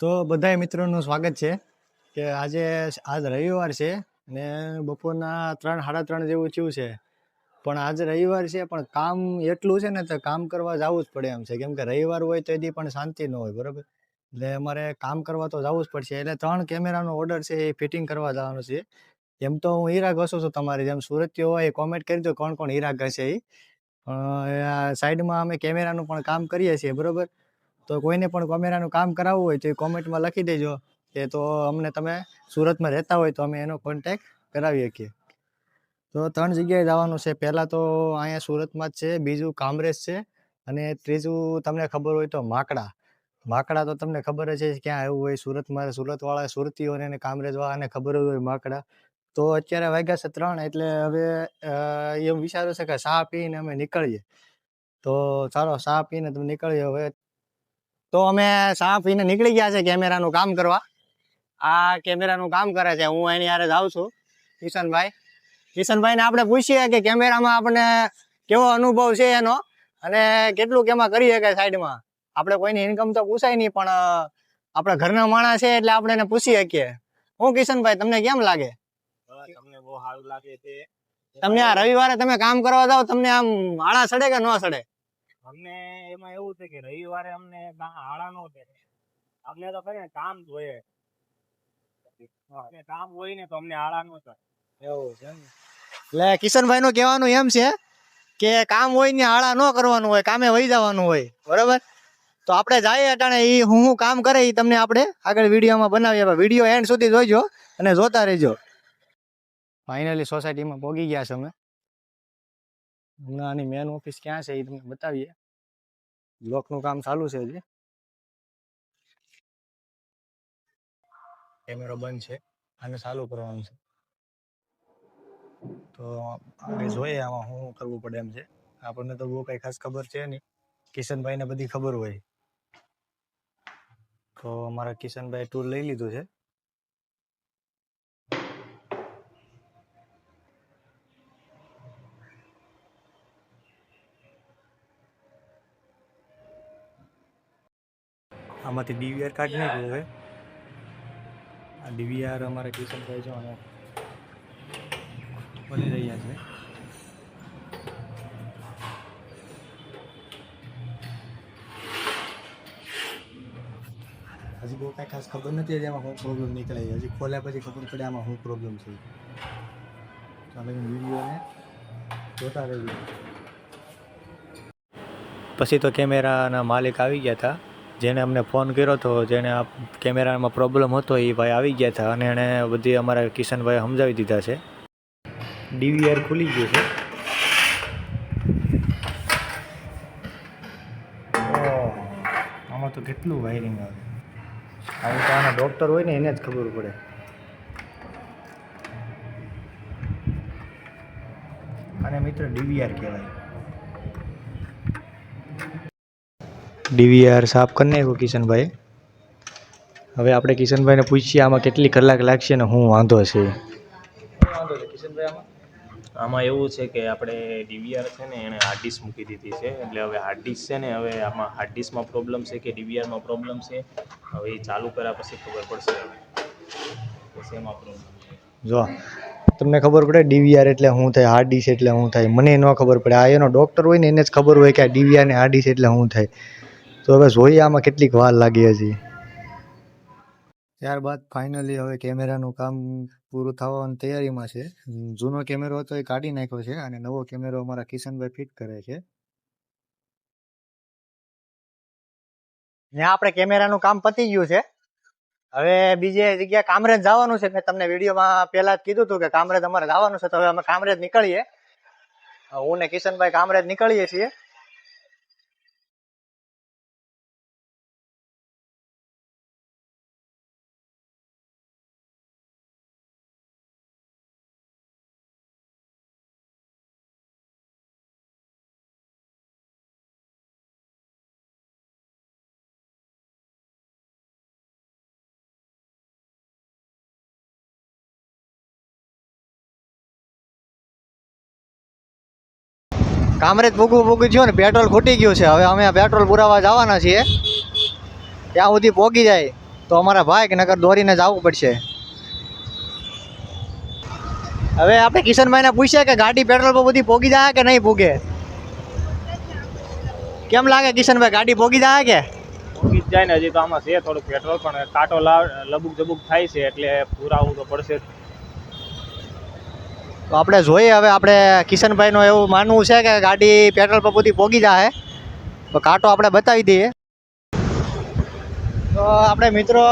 તો બધાય મિત્રોનું સ્વાગત છે કે આજ રવિવાર છે ને બપોરના 3:30 જેવું થયું છે. પણ આજે રવિવાર છે પણ કામ એટલું છે ને તો કામ કરવા જવું જ પડે એમ છે, કેમ કે રવિવાર હોય તો એથી પણ શાંતિ ન હોય, બરાબર. એટલે અમારે કામ કરવા તો જવું જ પડશે. એટલે 3 કેમેરાનો ઓર્ડર છે એ ફિટિંગ કરવા જવાનું છે. એમ તો હું હીરા ઘસું છું, તમારી જેમ સુરતીઓ હોય એ કોમેન્ટ કરી દો કોણ કોણ હીરા ઘસે એ. સાઈડમાં અમે કેમેરાનું પણ કામ કરીએ છીએ, બરાબર. તો કોઈને પણ કેમેરાનું કામ કરાવવું હોય તો એ કોમેન્ટમાં લખી દેજો કે તો અમને તમે સુરતમાં રહેતા હોય તો અમે એનો કોન્ટેક્ટ કરાવી શકીએ. તો 3 જગ્યાએ જવાનું છે. પહેલાં તો અહીંયા સુરતમાં જ છે, બીજું કામરેજ છે અને ત્રીજું તમને ખબર હોય તો માકડા તો તમને ખબર જ છે ક્યાં આવ્યું હોય સુરતમાં. સુરતવાળા સુરતીઓને અને કામરેજવાળાને ખબર જ હોય માકડા. તો અત્યારે વાગ્યા છે 3, એટલે હવે એવું વિચાર્યું છે કે ચા પીને અમે નીકળીએ. તો ચાલો ચા પીને તમે નીકળીએ હવે. તો અમે ચા પીને નીકળી ગયા છે કેમેરાનું કામ કરવા. આ કેમેરાનું કામ કરે છે, હું એની હારે જાઉં છું. કિશનભાઈને આપણે પૂછીએ કે કેમેરામાં આપણને કેવો અનુભવ છે એનો અને કેટલું કેમાં કરી શકાય સાઈડમાં. આપણે કોઈની ઇન્કમ તો પૂછાય નહીં, પણ આપણા ઘરના માણસ છે એટલે આપણે એને પૂછી શકીએ. હું કિશનભાઈ, તમને કેમ લાગે? તમને બહુ સારું લાગે છે. તમને આ રવિવારે તમે કામ કરવા જાવ, તમને આમ આળા સડે કે ન સડે? અમને એમાં એવું છે કે રવિવારે અમને આળા નો પડે. અમને તો કઈ કામ જોઈએ, કામ હોય ને તો અમને આળા નો થાય. એવું છે. એટલે કિશનભાઈ નું કહેવાનું એમ છે કે કામ હોય ને આળા ન કરવાનું હોય, કામે વહી જવાનું હોય, બરોબર. તો આપણે જઈએ અટાણે એ હું કામ કરે એ તમને આપણે આગળ વિડીયોમાં બનાવીએ. વિડીયો એન્ડ સુધી જોઈજો અને જોતા રહેજો. ફાઇનલી સોસાયટીમાં પહોંચી ગયા છે અમે. હમણાં આની મેન ઓફિસ ક્યાં છે એ તમને બતાવીએ. બ્લોકનું કામ ચાલુ છે હજી. કેમેરો બંધ છે, આને ચાલુ કરવાનું છે. તો આપણે જોઈએ આમાં શું કરવું પડે એમ છે. આપણને તો બહુ કઈ ખાસ ખબર છે નહીં, કિશનભાઈને બધી ખબર હોય. તો અમારા કિશનભાઈ ટૂલ લઈ લીધું છે. આમાંથી ડીવીઆર કાઢી નાખ્યું હવે. આ ડીવીઆર અમારા કિશનભાઈ જો અને બની રહ્યા છે. હજી બહુ કાંઈ ખાસ ખબર નથી એમાં શું પ્રોબ્લેમ નીકળે. હજી ખોલ્યા પછી ખબર પડે આમાં શું પ્રોબ્લેમ છે. તમે વિડીયોને જોતા રહેજો. પછી તો કેમેરાના માલિક આવી ગયા હતા, જેને અમને ફોન કર્યો હતો, જેને આ કેમેરામાં પ્રોબ્લેમ હતો એ ભાઈ આવી ગયા હતા અને એણે બધી અમારા કિશનભાઈ સમજાવી દીધા છે. ડીવીઆર ખુલી ગયું છે. આમાં તો કેટલું વાયરિંગ આવે. આવું તો આના ડૉક્ટર હોય ને એને જ ખબર પડે. અને મિત્ર ડીવીઆર કહેવાય. ડીવીઆર સાફ કરી નાખ્યું કિશનભાઈ. હવે આપણે કિશનભાઈને પૂછીએ આમાં કેટલી કલાક લાગશે ને શું વાંધો છે. વાંધો છે કિશનભાઈ આમાં? આમાં એવું છે કે આપણે ડીવીઆર છે ને એને હાર્ડ ડિસ્ક મૂકી દીધી છે, એટલે હવે હાર્ડ ડિસ્ક છે ને હવે આમાં હાર્ડ ડિસ્કમાં પ્રોબ્લેમ છે કે ડીવીઆરમાં પ્રોબ્લેમ છે, હવે એ ચાલુ કર્યા પછી ખબર પડશે હવે કે એમાં પ્રોબ્લેમ છે. જો તમને ખબર પડે ડીવીઆર એટલે શું થાય, હાર્ડ ડિસ્ક એટલે શું થાય. મને ન ખબર પડે. આ એનો ડૉક્ટર હોય ને એને જ ખબર હોય કે આ ડીવીઆર ને હાર્ડ ડિસ્ક એટલે શું થાય. તો હવે જોઈએ આમાં કેટલીક વાર લાગી હજી. ત્યારબાદ ફાઇનલી હવે કેમેરાનું કામ પૂરું થવાની તૈયારીમાં છે. જૂનો કેમેરો હતો એ કાઢી નાખ્યો છે અને નવો કેમેરો અમારા કિશનભાઈ ફિટ કરે છે. ત્યાં આપણે કેમેરાનું કામ પતી ગયું છે. હવે બીજે જગ્યાએ કામરેજ જવાનું છે. મેં તમને વિડીયોમાં પહેલા જ કીધું હતું કે કામરેજ અમારે જવાનું છે. તો હવે અમે કામરેજ નીકળીએ. હું ને કિશનભાઈ કામરેજ નીકળીએ છીએ. કામરેજ ભૂગું થયું ને પેટ્રોલ ખૂટી ગયું છે. હવે અમે પેટ્રોલ પુરાવા જવાના છીએ. ત્યાં સુધી પહોંચી જાય તો અમારા ભાઈ કે નકર દોરીને જવું પડશે. હવે આપણે કિશનભાઈને પૂછીએ કે ગાડી પેટ્રોલ પર બધી પોગી જાય કે નહીં પૂગે. કેમ લાગે કિશનભાઈ, ગાડી પોગી જાય કે? પોગી જ જાય ને. હજી તો આમાં છે થોડુંક પેટ્રોલ, પણ કાંટો લબુક જબુક થાય છે એટલે પુરાવું તો પડશે જ. તો આપણે જોઈએ. હવે આપણે કિશનભાઈનું એવું માનવું છે કે ગાડી પેટ્રોલ પર બધી પોગી જાય, તો કાંટો આપણે બતાવી દઈએ. તો આપણે મિત્રો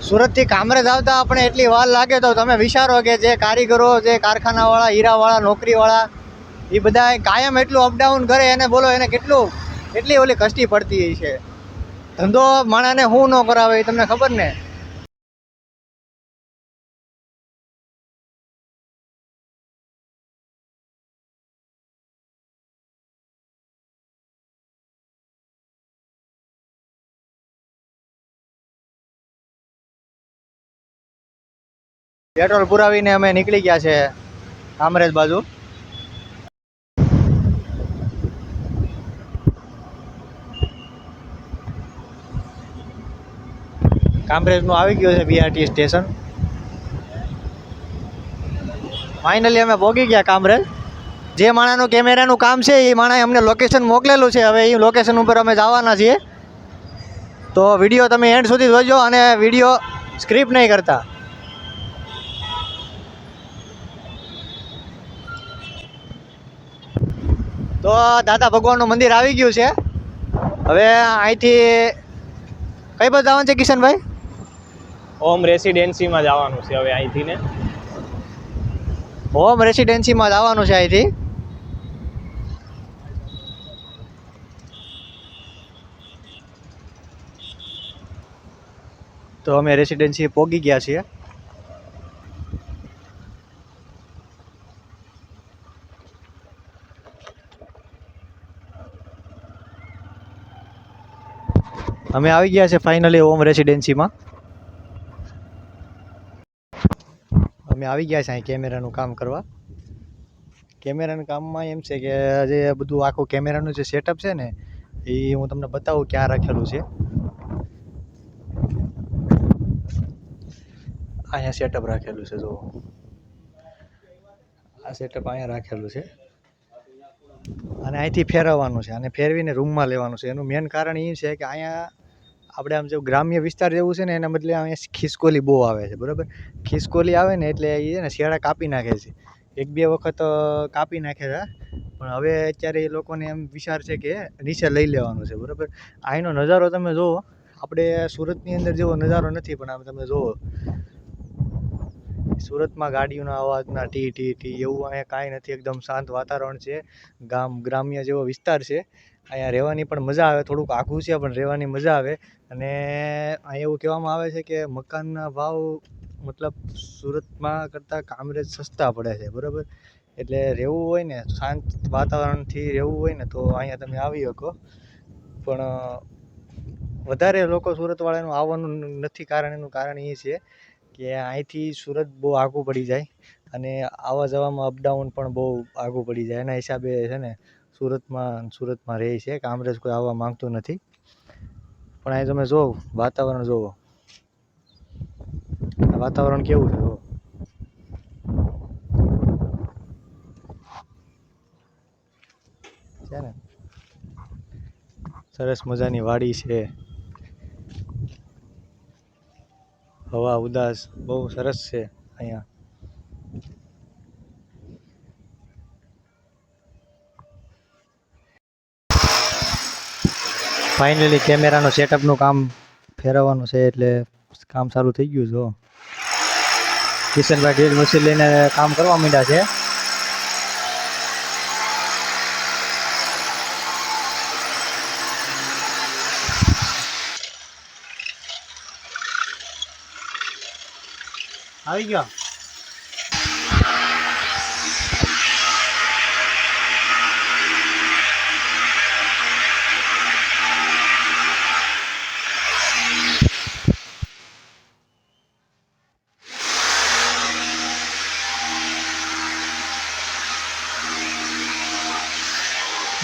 સુરતથી કામરેજ આવતા આપણે એટલી વાર લાગે તો તમે વિચારો કે જે કારીગરો, જે કારખાનાવાળા, હીરાવાળા, નોકરીવાળા, એ બધા કાયમ એટલું અપડાઉન કરે, એને બોલો એને કેટલી ઓલી કષ્ટી પડતી છે. ધંધો માણસને શું ન કરાવે એ તમને ખબર ને. પેટ્રોલ પુરાવીને અમે નીકળી ગયા છે કામરેજ બાજુ. કામરેજનું આવી ગયું છે બીઆરટી સ્ટેશન. ફાઇનલી અમે પહોંચી ગયા કામરેજ. જે માણાનું કેમેરાનું કામ છે એ માણાએ અમને લોકેશન મોકલેલું છે. હવે એ લોકેશન ઉપર અમે જવાના છીએ. તો વિડીયો તમે એન્ડ સુધી જોજો અને વિડીયો સ્ક્રિપ્ટ નહીં કરતા. તો દાદા ભગવાનનું મંદિર આવી ગયું છે. હવે અહીંથી કઈ બાજુ જવાનું છે કિશનભાઈ? ઓમ રેસિડેન્સીમાં જવાનું છે હવે અહીંથી ને. હોમ રેસિડેન્સીમાં જવાનું છે અહીંથી. તો અમે રેસિડેન્સી પહોંચી ગયા છીએ. અમે આવી ગયા છે ફાઇનલી હોમ રેસિડેન્સીમાં. અમે આવી ગયા છે અહીં કેમેરાનું કામ કરવા. કેમેરાનું કામમાં એમ છે કે જે બધું આખું કેમેરાનું જે સેટઅપ છે ને એ હું તમને બતાવું ક્યાં રાખેલું છે. અહીંયા સેટઅપ રાખેલું છે. જો આ સેટઅપ અહીંયા રાખેલું છે અને અહીંથી ફેરવવાનું છે અને ફેરવીને રૂમમાં લેવાનું છે. એનું મેન કારણ એ છે કે અહીંયા આપણે આમ જો ગ્રામ્ય વિસ્તાર જેવું છે ને એના બદલે અહીંયા ખિસકોલી બહુ આવે છે. બરાબર, ખિસકોલી આવે ને એટલે એ છે ને શિયાળા કાપી નાખે છે. 1-2 વખત કાપી નાખે છે, પણ હવે અત્યારે એ લોકોને એમ વિચાર છે કે નીચે લઈ લેવાનું છે. બરાબર, અહીંનો નજારો તમે જુઓ. આપણે સુરતની અંદર જેવો નજારો નથી, પણ આમ તમે જુઓ સુરતમાં ગાડીઓના અવાજના ટી ટી ટી એવું અહીંયા કાંઈ નથી. એકદમ શાંત વાતાવરણ છે. ગ્રામ્ય જેવો વિસ્તાર છે. અહીંયા રહેવાની પણ મજા આવે. થોડુંક આઘું છે પણ રહેવાની મજા આવે. અને અહીંયા એવું કહેવામાં આવે છે કે મકાનના ભાવ મતલબ સુરતમાં કરતાં કામરેજ સસ્તા પડે છે. બરાબર, એટલે રહેવું હોય ને શાંત વાતાવરણથી રહેવું હોય ને તો અહીંયા તમે આવી શકો. પણ વધારે લોકો સુરતવાળાનું આવવાનું નથી. એનું કારણ એ છે કે અહીંથી સુરત બહુ આઘું પડી જાય અને આવવા જવામાં અપડાઉન પણ બહુ આઘું પડી જાય. એના હિસાબે છે ને સુરતમાં રહે છે. કામરેજ કોઈ આવવા માંગતું નથી. પણ અહીં તમે જુઓ વાતાવરણ જુઓ. વાતાવરણ કેવું છે જુઓ. છે ને સરસ મજાની વાડી છે. હવા ઉદાસ બહુ સરસ છે અહીંયા. ફાઇનલી કેમેરાનું સેટઅપનું કામ ફેરવવાનું છે એટલે કામ ચાલુ થઈ ગયું છે. કિશનભાઈ ડ્રીલ મશીન લઈને કામ કરવા માંડ્યા છે. આવી ગયો.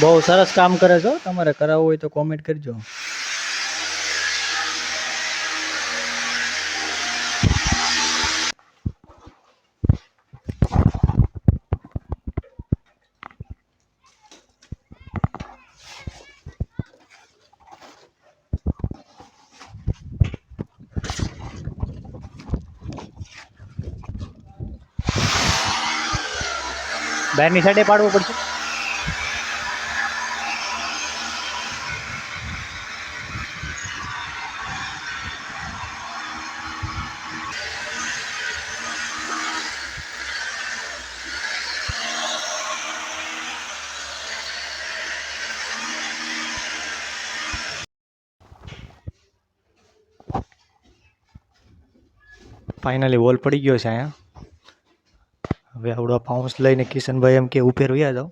બહુ સરસ કામ કરે છો. તમારે કરાવવું હોય તો કોમેન્ટ કરજો. બહારની સાઈડે પાડવું પડશે. ફાઇનલી વોલ પડી ગયો છે અહીંયા. હવે આવડો પાઉન્સ લઈને કિશનભાઈ એમ કે ઉપર વયા જાઓ.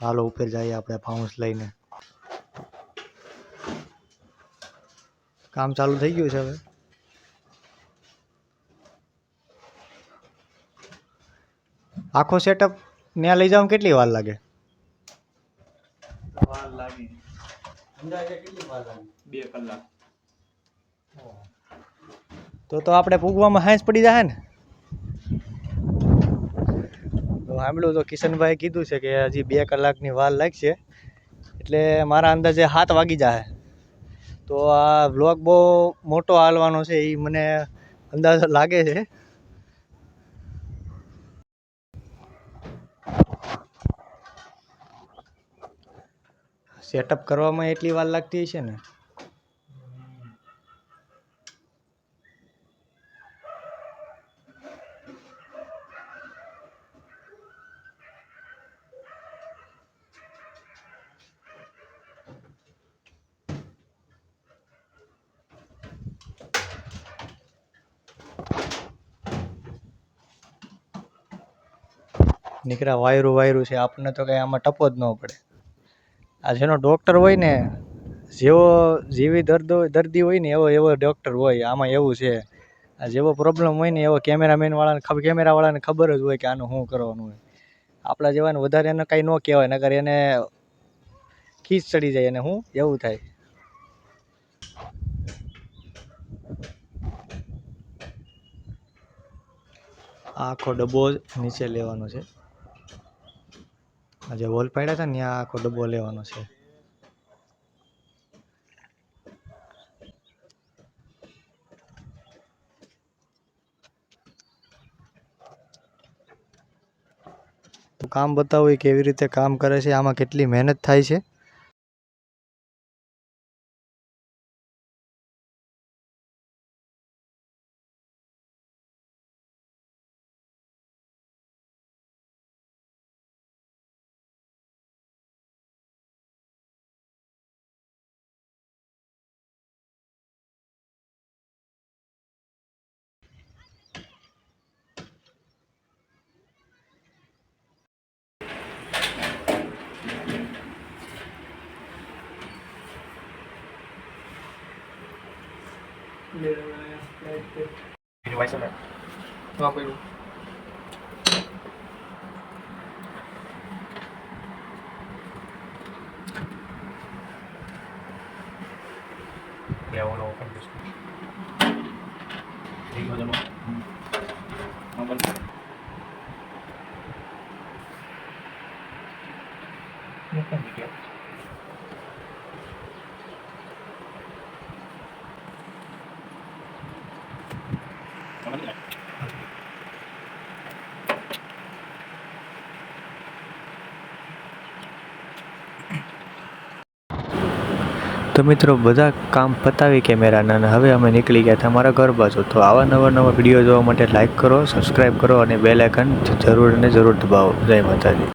હાલો ઉપર જઈએ આપણે પાઉન્સ લઈને. કામ ચાલુ થઈ ગયું છે હવે. આખો સેટઅપ ત્યાં લઈ જવામાં કેટલી વાર લાગે? વાર લાગે અંદાજે કેટલી વાર લાગે? 2 કલાક. તો આપણે પૂગવામાં હાંસ પડી જાય ને. તો સાંભળ્યું તો કિશનભાઈ કીધું છે કે હજી 2 કલાકની વાર લાગશે, એટલે મારા અંદાજે 7 વાગી જાય. તો આ વ્લોગ બહુ મોટો હાલવાનો છે એ મને અંદાજો લાગે છે. સેટઅપ કરવામાં એટલી વાર લાગતી હશે ને. નીકળ્યા વાયરું છે, આપણને તો કંઈ આમાં ટપો જ ન પડે. આ જેનો ડૉક્ટર હોય ને, જેવી દર્દી હોય ને એવો ડૉક્ટર હોય. આમાં એવું છે, આ જેવો પ્રોબ્લેમ હોય ને એવો કેમેરાવાળાને ખબર જ હોય કે આનું શું કરવાનું હોય. આપણા જેવાને વધારે એને કાંઈ ન કહેવાય, નકર એને ખીસ ચડી જાય અને શું એવું થાય. આખો ડબ્બો નીચે લેવાનો છે. જે વોલ પાડ્યા હતા ને ત્યાં આખો ડબ્બો લેવાનો છે. તો કામ બતાવું એ કેવી રીતે કામ કરે છે, આમાં કેટલી મહેનત થાય છે. તો મિત્રો બધા કામ પતાવી કેમેરાના, અને હવે અમે નીકળી ગયા હતા અમારા ઘર બાજુ. તો આવા નવા વિડીયો જોવા માટે લાઈક કરો, સબસ્ક્રાઈબ કરો અને બેલ આઇકન જરૂર દબાવો. જય માતાજી.